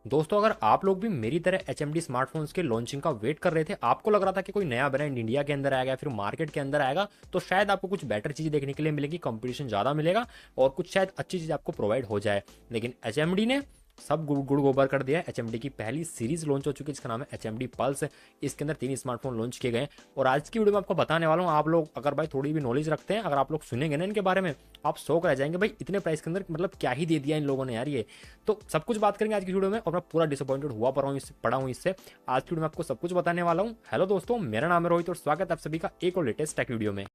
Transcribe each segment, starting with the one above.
दोस्तों अगर आप लोग भी मेरी तरह HMD स्मार्टफोन्स के लॉन्चिंग का वेट कर रहे थे, आपको लग रहा था कि कोई नया ब्रांड इंडिया के अंदर आएगा फिर मार्केट के अंदर आएगा, तो शायद आपको कुछ बेटर चीज़ देखने के लिए मिलेगी, कंपटीशन ज़्यादा मिलेगा और कुछ शायद अच्छी चीज़ आपको प्रोवाइड हो जाए। लेकिन HMD ने सब गुड़ गोबर कर दिया है। HMD की पहली सीरीज लॉन्च हो चुकी है जिसका नाम है HMD पल्स। इसके अंदर 3 स्मार्टफोन लॉन्च किए गए हैं और आज की वीडियो में आपको बताने वाला हूँ। आप लोग अगर भाई थोड़ी भी नॉलेज रखते हैं, अगर आप लोग सुनेंगे ना इनके बारे में, आप शौक रह जाएंगे भाई इतने प्राइस के अंदर मतलब क्या ही दे दिया इन लोगों ने यार। ये तो सब कुछ बात करेंगे आज की वीडियो में और मैं पूरा डिसअपॉइंटेड हुआ पड़ा हूँ इससे। आज की वीडियो में आपको सब कुछ बताने वाला हूँ। हेलो दोस्तों, मेरा नाम है रोहित और स्वागत है आप सभी का एक और लेटेस्ट टेक वीडियो में।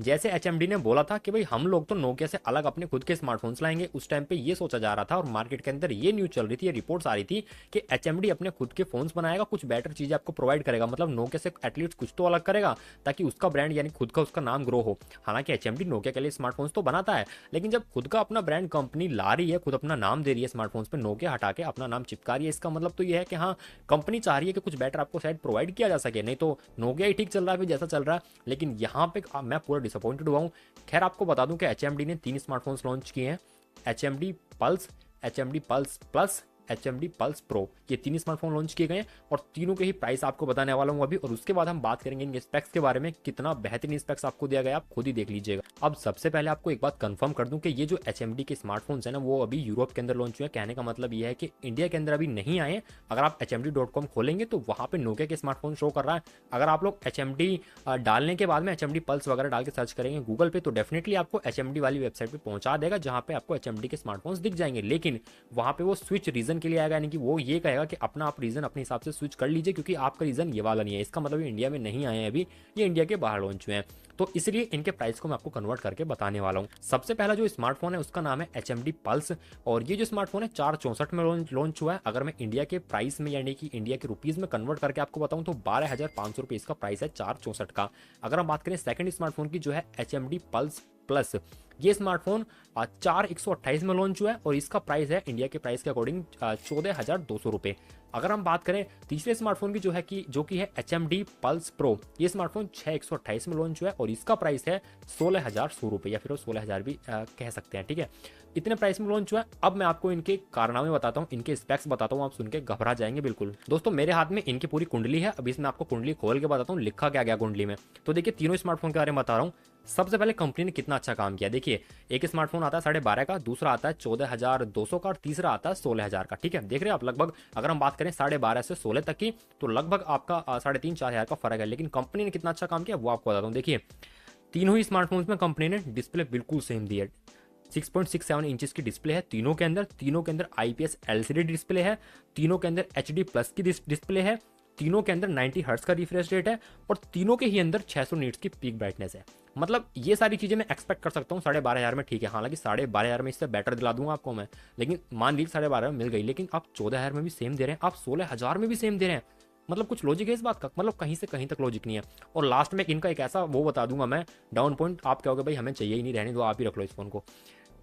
जैसे HMD ने बोला था कि भाई हम लोग तो नोकिया से अलग अपने खुद के स्मार्टफोन्स लाएंगे, उस टाइम पे ये सोचा जा रहा था और मार्केट के अंदर ये न्यूज चल रही थी, ये रिपोर्ट्स आ रही थी कि HMD अपने खुद के फोन्स बनाएगा, कुछ बेटर चीजें आपको प्रोवाइड करेगा, मतलब नोकिया से एटलीस्ट कुछ तो अलग करेगा ताकि उसका ब्रांड यानी खुद का उसका नाम ग्रो हो। हालांकि HMD नोकिया के लिए स्मार्टफोन्स तो बनाता है, लेकिन जब खुद का अपना ब्रांड कंपनी ला रही है, खुद अपना नाम दे रही है स्मार्टफोन्स पे, नोकिया हटा के अपना नाम चिपका रही है, इसका मतलब तो ये है कि हाँ कंपनी चाह रही है कि कुछ बेटर आपको शायद प्रोवाइड किया जा सके। नहीं तो नोकिया ही ठीक चल रहा है फिर जैसा चल रहा है। लेकिन यहाँ पे मैं पूरा डिसअपॉइंटेड हुआ हूँ। खैर आपको बता दूं कि HMD ने 3 स्मार्टफोन्स लॉन्च किए हैं, HMD pulse, HMD pulse plus, HMD pulse pro. ये 3 स्मार्टफोन लॉन्च किए गए हैं और तीनों के ही प्राइस आपको बताने वाला हूं अभी, और उसके बाद हम बात करेंगे इनके स्पेक्स के बारे में, कितना बेहतरीन स्पेक्स आपको दिया गया आप खुद ही देख लीजिएगा। अब सबसे पहले आपको एक बात कंफर्म कर दूं कि ये जो HMD के स्मार्टफोन्स है ना वो अभी यूरोप के अंदर लॉन्च हुए हैं। कहने का मतलब ये है कि इंडिया के अंदर अभी नहीं आए। अगर आप hmd.com खोलेंगे तो वहां पे नोकिया के स्मार्टफोन शो कर रहा है। अगर आप लोग HMD डालने के बाद में HMD पल्स वगैरह डाल के सर्च करेंगे गूगल पे तो डेफिनेटली आपको HMD वाली वेबसाइट पे पहुंचा देगा जहां पे आपको HMD के स्मार्टफोन्स दिख जाएंगे। लेकिन वहां पे वो स्विच रीजन के लिए आएगा, यानी कि वो ये कहेगा कि अपना आप रीजन अपने हिसाब से स्विच कर लीजिए, क्योंकि आपका रीजन ये वाला नहीं है। इसका मतलब ये इंडिया में नहीं आए हैं अभी, ये इंडिया के बाहर लॉन्च हुए हैं। तो इसलिए इनके प्राइस को मैं आपको कन्वर्ट करके बताने वाला हूँ। सबसे पहला जो स्मार्टफोन है उसका नाम है HMD पल्स और ये जो स्मार्टफोन है 464 में लॉन्च हुआ है। अगर मैं इंडिया के प्राइस में यानी कि इंडिया के रुपीज में कन्वर्ट करके आपको बताऊं तो 12,500 रुपये इसका प्राइस है 464 का। अगर हम बात करें सेकंड स्मार्टफोन की जो है HMD पल्स प्लस, ये स्मार्टफोन 4,128 में लॉन्च हुआ है और इसका प्राइस है इंडिया के प्राइस के अकॉर्डिंग 14,200 रुपये। अगर हम बात करें तीसरे स्मार्टफोन की जो कि है HMD पल्स प्रो, ये स्मार्टफोन 6,128 में लॉन्च हुआ है और इसका प्राइस है 16,100 रुपये या फिर 16,000 भी कह सकते हैं। ठीक है, इतने प्राइस में लॉन्च हुआ है। अब मैं आपको इनके कारनामे बताता हूँ, इनके स्पेक्स बताता हूँ, आप सुन के घबरा जाएंगे बिल्कुल। दोस्तों मेरे हाथ में इनकी पूरी कुंडली है, अभी इसमें आपको कुंडली खोल के बताता हूँ लिखा क्या गया कुंडली में। तो देखिए तीनों स्मार्टफोन के बारे में बता रहा हूँ। सबसे पहले कंपनी ने कितना अच्छा काम किया, देखिए एक स्मार्टफोन आता है 12,500 का, दूसरा आता है 14,200 का और तीसरा आता है 16,000 का। ठीक है, देख रहे हैं आप लगभग, अगर हम बात करें 12,500 से 16 तक की तो लगभग आपका 3,500-4,000 का फर्क है। लेकिन कंपनी ने कितना अच्छा काम किया वो आपको बताता हूँ। देखिए तीनों ही स्मार्टफोन्स में कंपनी ने डिस्प्ले बिल्कुल सेम दी है। 6.67 इंचेस की डिस्प्ले है तीनों के अंदर। तीनों के अंदर IPS LCD डिस्प्ले है। तीनों के अंदर HD प्लस की डिस्प्ले है। तीनों के अंदर 90 हर्ट्ज का रिफ्रेश रेट है और तीनों के ही अंदर 600 नीट्स की पीक ब्राइटनेस है। मतलब ये सारी चीजें मैं एक्सपेक्ट कर सकता हूँ 12,500 में। ठीक है, हालांकि 12,500 में इससे बेटर दिला दूंगा आपको मैं, लेकिन मान लीजिए 12,500 में मिल गई, लेकिन आप 14,000 में भी सेम दे रहे हैं, आप 16,000 में भी सेम दे रहे हैं। मतलब कुछ लॉजिक है इस बात का, मतलब कहीं से कहीं तक लॉजिक नहीं है। और लास्ट में इनका एक ऐसा वो बता दूंगा मैं डाउन पॉइंट, आप कहोगे भाई हमें चाहिए ही नहीं, रहने दो आप ही रख लो इस फोन को,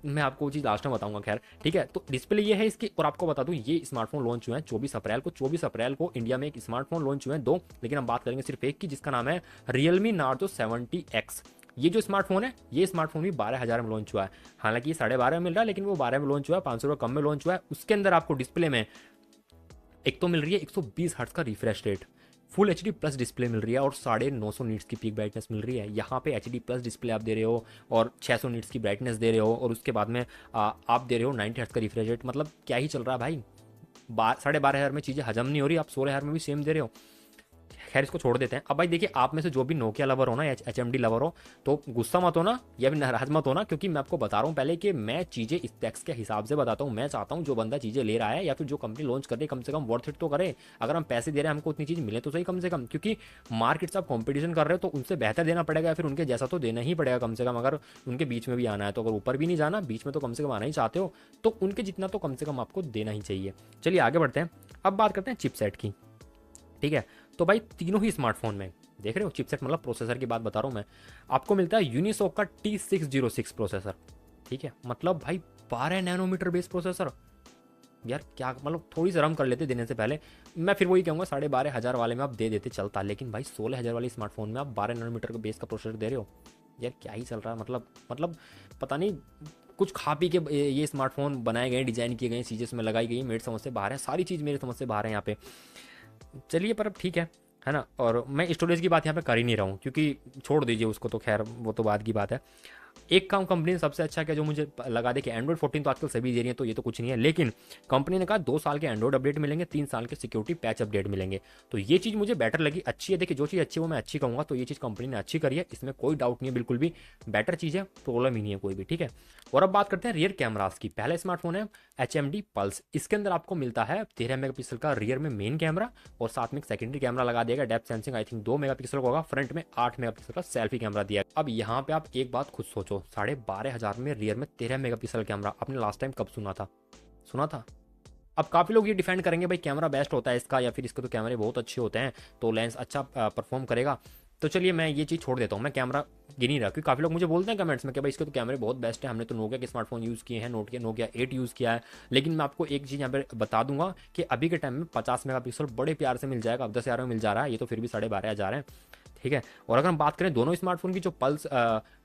मैं आपको वो चीज़ लास्ट में बताऊंगा। खैर ठीक है, तो डिस्प्ले ये है इसकी। और आपको बता दूं ये स्मार्टफोन लॉन्च हुए हैं 24 अप्रैल को। 24 अप्रैल को इंडिया में एक स्मार्टफोन लॉन्च हुए हैं 2, लेकिन हम बात करेंगे सिर्फ एक की, जिसका नाम है Realme Narzo 70X। ये जो स्मार्टफोन है, ये स्मार्टफोन भी 12,000 में लॉन्च हुआ है। हालांकि ये 12,500 में मिल रहा है, लेकिन वो 12 में लॉन्च हुआ है, 500 रुपये कम में लॉन्च हुआ है। उसके अंदर आपको डिस्प्ले में एक तो मिल रही है 120 हर्ट्ज का refresh rate, full HD plus display मिल रही है और 950 नीट्स की पीक ब्राइटनेस मिल रही है। यहाँ पे HD प्लस डिस्प्ले आप दे रहे हो और 600 नीट्स की ब्राइटनेस दे रहे हो और उसके बाद में आप दे रहे हो 90 हर्ट्ज का रिफ्रेश रेट। मतलब क्या ही चल रहा है भाई, 12,500 में चीज़ें हजम नहीं हो रही, आप 16,000 में भी सेम दे रहे हो। खैर इसको छोड़ देते हैं। अब भाई देखिए आप में से जो भी नोकिया लवर हो ना या HMD लवर हो तो गुस्सा मत होना या फिर नाराज मत होना, क्योंकि मैं आपको बता रहा हूँ पहले कि मैं चीज़ें स्पेक्स के हिसाब से बताता हूँ। मैं चाहता हूँ जो बंदा चीज़ें ले रहा है या फिर जो कंपनी लॉन्च कर रही है कम से कम वर्थ इट तो करे। अगर हम पैसे दे रहे हैं हमको उतनी चीज़ मिले तो सही कम से कम, क्योंकि मार्केट से आप कॉम्पिटिशन कर रहे हो तो उनसे बेहतर देना पड़ेगा या फिर उनके जैसा तो देना ही पड़ेगा कम से कम। अगर उनके बीच में भी आना है तो, अगर ऊपर भी नहीं जाना बीच में तो कम से कम आना ही चाहते हो तो उनके जितना तो कम से कम आपको देना ही चाहिए। चलिए आगे बढ़ते हैं, अब बात करते हैं चिपसेट की। ठीक है, तो भाई तीनों ही स्मार्टफोन में देख रहे हो चिपसेट मतलब प्रोसेसर की बात बता रहा हूँ मैं, आपको मिलता है यूनिसॉक का T606 प्रोसेसर। ठीक है, मतलब भाई 12 नैनोमीटर बेस प्रोसेसर। यार क्या मतलब, थोड़ी सी रम कर लेते देने से पहले। मैं फिर वही कहूँगा 12,500 वाले में आप दे देते चलता, लेकिन भाई 16,000 वाले स्मार्टफोन में आप 12 नैनोमीटर का बेस का प्रोसेसर दे रहे हो। यार क्या ही चल रहा है, मतलब पता नहीं, कुछ खा पी के ये स्मार्टफोन बनाए गए, डिजाइन किए गए, चीज़ें इसमें लगाई गई, मेरी समझ से बाहर है, सारी चीज़ मेरी समझ से बाहर है यहाँ पे। चलिए पर अब ठीक है ना। और मैं स्टोरेज की बात यहाँ पे कर ही नहीं रहा हूँ, क्योंकि छोड़ दीजिए उसको, तो खैर वो तो बाद की बात है। एक काम कंपनी ने सबसे अच्छा किया जो मुझे लगा दे कि एंड्रॉइड 14 तो आजकल सभी दे रही है, तो ये तो कुछ नहीं है, लेकिन कंपनी ने कहा 2 साल के एंड्रॉइड अपडेट मिलेंगे, 3 साल के सिक्योरिटी पैच अपडेट मिलेंगे। तो ये चीज़ मुझे बेटर लगी, अच्छी है। देखिए जो चीज़ अच्छी है वो मैं अच्छी कहूँगा, तो ये चीज़ कंपनी ने अच्छी करी है, इसमें कोई डाउट नहीं है, बिल्कुल भी बेटर चीज़ है, प्रॉब्लम ही नहीं है कोई भी, ठीक है। और अब बात करते हैं रियर कैमरास की। पहला स्मार्टफोन है HMD पल्स। इसके अंदर आपको मिलता है 13 मेगापिक्सल का रियर में मेन कैमरा, और साथ में एक सेकेंडरी कैमरा लगा दिया गया, depth sensing I think 2 megapixel का होगा, फ्रंट में 8 मेगापिक्सल का सेल्फी कैमरा दिया। अब यहाँ पे आप एक बात खुद सोचो, 12,500 में रियर में 13 मेगापिक्सल कैमरा, आपने लास्ट टाइम कब सुना था? अब काफ़ी लोग ये डिफेंड करेंगे भाई कैमरा बेस्ट होता है इसका, या फिर इसके तो कैमरे बहुत अच्छे होते हैं, तो लेंस अच्छा परफॉर्म करेगा। तो चलिए मैं ये चीज़ छोड़ देता हूँ, मैं कैमरा गिन ही रहा, क्योंकि काफ़ी लोग मुझे बोलते हैं कमेंट्स में कि भाई इसके तो कैमरे बहुत बेस्ट है, हमने तो नोकिया के स्मार्टफोन यूज़ किए हैं, नोकिया 8 यूज़ किया है। लेकिन मैं आपको एक चीज़ यहाँ पे बता दूंगा कि अभी के टाइम में 50 मेगापिक्सल बड़े प्यार से मिल जाएगा। अब 10,000 में मिल जा रहा है, ये तो फिर भी 12,500 है, ठीक है। और अगर हम बात करें दोनों स्मार्टफोन की, जो पल्स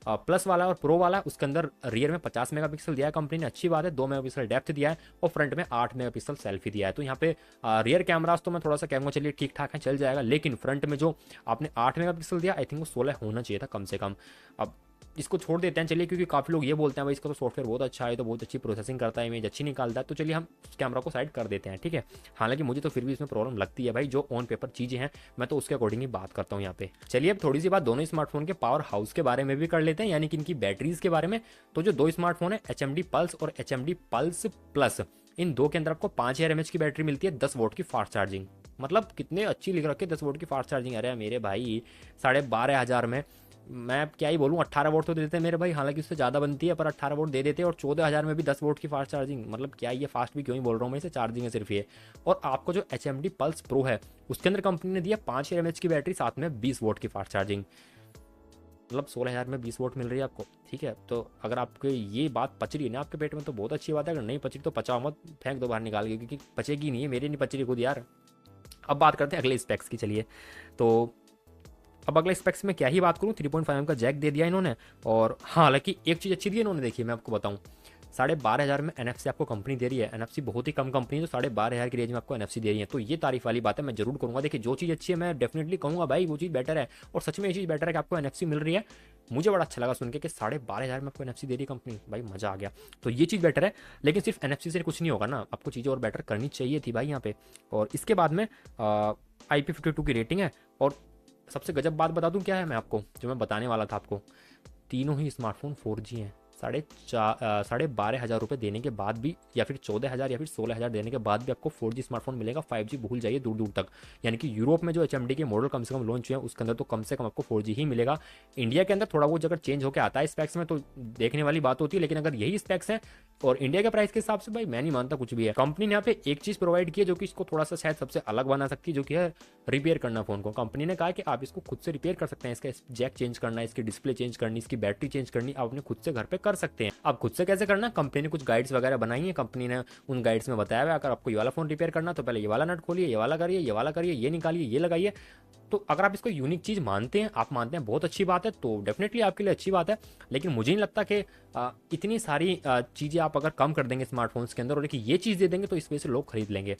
प्लस वाला और प्रो वाला, उसके अंदर रियर में 50 मेगापिक्सल दिया है कंपनी ने, अच्छी बात है, 2 मेगापिक्सल डेप्थ दिया है, और फ्रंट में 8 मेगापिक्सल सेल्फी दिया है। तो यहाँ पे रियर कैमरास तो मैं थोड़ा सा कहूँगा चलिए ठीक ठाक है, चल जाएगा, लेकिन फ्रंट में जो आपने 8 मेगापिक्सल दिया, आई थिंक वो 16 होना चाहिए था कम से कम। अब इसको छोड़ देते हैं चलिए, क्योंकि काफ़ी लोग ये बोलते हैं भाई इसका तो सॉफ्टवेयर बहुत अच्छा है, तो बहुत अच्छी प्रोसेसिंग करता है, इमेज अच्छी निकालता है, तो चलिए हम उस कैमरा को साइड कर देते हैं, ठीक है। हालांकि मुझे तो फिर भी इसमें प्रॉब्लम लगती है भाई, जो ऑन पेपर चीज़ें हैं मैं तो उसके अकॉर्डिंग ही बात करता हूँ यहाँ पे। चलिए अब थोड़ी सी बात दोनों स्मार्टफोन के पावर हाउस के बारे में भी कर लेते हैं, यानी कि इनकी बैटरीज के बारे में। तो जो दो स्मार्टफोन है HMD पल्स और HMD पल्स प्लस, इन दो के अंदर आपको 5000 mAh की बैटरी मिलती है, 10 वोल्ट की फास्ट चार्जिंग। मतलब कितने अच्छी लिख रखे, 10 वोल्ट की फास्ट चार्जिंग। अरे मेरे भाई 12,500 में मैं क्या ही बोलूँ, 18 वोल्ट तो दे देते हैं मेरे भाई, हालांकि उससे ज़्यादा बनती है, पर 18 वोल्ट दे देते हैं, और 14,000 में भी 10 वोल्ट की फास्ट चार्जिंग। मतलब क्या ये फास्ट भी क्यों ही बोल रहा हूँ मैं, इसे चार्जिंग है सिर्फ ये। और आपको जो HMD पल्स प्रो है उसके अंदर कंपनी ने दिया 5000 mAh की बैटरी, साथ में 20 वोल्ट की फास्ट चार्जिंग। मतलब 16,000 में 20 वोल्ट मिल रही है आपको, ठीक है। तो अगर आपको ये बात पच रही है ना आपके पेट में, तो बहुत अच्छी बात है, अगर नहीं पच रही तो पचाओ मत, फेंक दो बाहर निकाल के, क्योंकि पचेगी नहीं है, मेरी नहीं पच रही खुद यार। अब बात करते हैं अगले स्पेक्स की, चलिए। तो अब अगले स्पेक्स में क्या ही बात करूँ, 3.5 का जैक दे दिया इन्होंने। और हाँ, हालांकि एक चीज़ अच्छी दी है इन्होंने, देखिए मैं आपको बताऊँ, 12,500 में NFC आपको कंपनी दे रही है। NFC बहुत ही कम कंपनी है जो 12,500 की रेंज में आपको NFC दे रही है, तो ये तारीफ वाली बात है, मैं जरूर करूँगा। देखिए जो चीज़ अच्छी है मैं डेफिनेटली कहूँगा भाई वो चीज़ बेटर है, और सच में ये चीज़ बेटर है कि आपको NFC मिल रही है। मुझे बड़ा अच्छा लगा सुन के कि 12,500 में आपको NFC दे रही है कंपनी, भाई मज़ा आ गया। तो ये चीज़ बेटर है, लेकिन सिर्फ NFC से कुछ नहीं होगा ना, आपको चीज़ें और बेटर करनी चाहिए थी भाई यहाँ पे। और इसके बाद में IP52 की रेटिंग है। और सबसे गजब बात बता दूं क्या है मैं आपको, जो मैं बताने वाला था आपको, तीनों ही स्मार्टफोन 4G हैं। 12,500 रुपये देने के बाद भी, या फिर 14,000 या फिर 16,000 देने के बाद भी आपको 4G स्मार्टफोन मिलेगा। 5G भूल जाइए दूर दूर तक। यानी कि यूरोप में जो HMD के मॉडल कम से कम लॉन्च हुए हैं उसके अंदर तो कम से कम आपको 4G ही मिलेगा। इंडिया के अंदर थोड़ा बहुत अगर चेंज होकर आता है स्पेक्स में तो देखने वाली बात होती है, लेकिन अगर यही स्पेक्स है और इंडिया के प्राइस के हिसाब से, भाई मैं नहीं मानता कुछ भी है। कंपनी ने यहाँ पे एक चीज़ प्रोवाइड की है जो कि इसको थोड़ा सा शायद सबसे अलग बना सकती है, जो कि है रिपेयर करना फ़ोन को। कंपनी ने कहा कि आप इसको खुद से रिपेयर कर सकते हैं, इसका जैक चेंज करना, इसकी डिस्प्ले चेंज करनी, इसकी बैटरी चेंज करनी, आप अपने खुद से घर पे कर सकते हैं। आप खुद से कैसे करना, कंपनी ने कुछ गाइड्स वगैरह बनाई है, कंपनी ने उन गाइड्स में बताया हुआ है, अगर आपको ये वाला फ़ोन रिपेयर करना तो पहले ये वाला नट खोलिए, ये वाला करिए, ये वाला करिए, ये निकालिए, ये लगाइए। तो अगर आप इसको यूनिक चीज़ मानते हैं, आप मानते हैं बहुत अच्छी बात है, तो डेफिनेटली आपके लिए अच्छी बात है। लेकिन मुझे नहीं लगता कि इतनी सारी चीज़ें आप अगर कम कर देंगे स्मार्टफोन्स के अंदर और देखिए ये चीज़ दे देंगे, तो इस वजह से लोग खरीद लेंगे।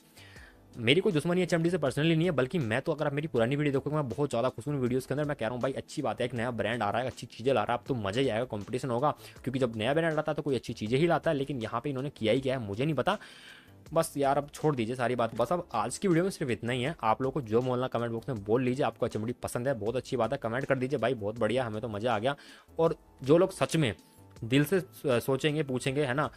मेरी कोई दुश्मनी HMD से पर्सनली नहीं है, बल्कि मैं तो, अगर आप मेरी पुरानी वीडियो देखोगे, मैं बहुत ज़्यादा खुश हूँ वीडियोस के अंदर। मैं कह रहा हूँ भाई अच्छी बात है, एक नया ब्रांड आ रहा है, अच्छी चीज़ें ला रहा है, अब तो मज़ा ही आएगा, कंपटीशन होगा। क्योंकि जब नया ब्रांड आता है तो कोई अच्छी चीज़ें ही लाता है, लेकिन यहाँ पे इन्होंने किया ही क्या है मुझे नहीं पता। बस यार अब छोड़ दीजिए सारी बात, बस अब आज की वीडियो में सिर्फ इतना ही है। आप लोगों को जो बोलना कमेंट बॉक्स में बोल लीजिए, आपको HMD पसंद है, बहुत अच्छी बात है, कमेंट कर दीजिए भाई, बहुत बढ़िया, हमें तो मज़ा आ गया। और जो लोग सच में दिल से सोचेंगे, पूछेंगे, है ना,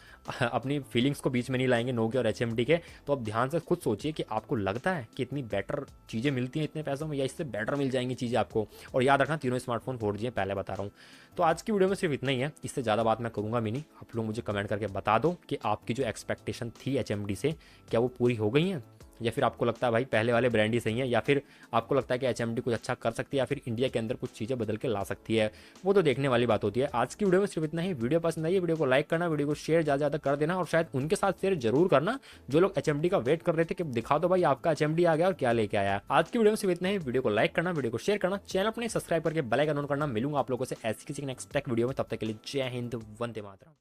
अपनी फीलिंग्स को बीच में नहीं लाएंगे नोकिया और HMD के, तो आप ध्यान से खुद सोचिए कि आपको लगता है कि इतनी बेटर चीज़ें मिलती हैं इतने पैसों में, या इससे बेटर मिल जाएंगी चीज़ें आपको। और याद रखना तीनों स्मार्टफोन 4G हैं, पहले बता रहा हूँ। तो आज की वीडियो में सिर्फ इतना ही है, इससे ज़्यादा बात मैं करूँगा भी नहीं। आप लोग मुझे कमेंट करके बता दो कि आपकी जो एक्सपेक्टेशन थी HMD से, क्या वो पूरी हो गई हैं, या फिर आपको लगता है भाई पहले वाले ब्रांड ही सही है, या फिर आपको लगता है कि एचएमडी कुछ अच्छा कर सकती है या फिर इंडिया के अंदर कुछ चीज़ें बदल के ला सकती है, वो तो देखने वाली बात होती है। आज की वीडियो में सिर्फ इतना ही। वीडियो पसंद आई, वीडियो को लाइक करना, वीडियो को शेयर ज़्यादा ज़्यादा कर देना और शायद उनके साथ शेयर जरूर करना जो लोग एचएमडी का वेट कर रहे थे कि दिखा दो भाई आपका एचएमडी आ गया और क्या लेके आया। आज की वीडियो में सिर्फ इतना ही। वीडियो को लाइक करना, वीडियो को शेयर करना, चैनल अपने सब्सक्राइब करके बेल आइकन ऑन करना। मिलूंगा आप लोगों से ऐसी किसी नेक्स्ट टेक वीडियो में, तब तक के लिए जय हिंद, वंदे मातरम।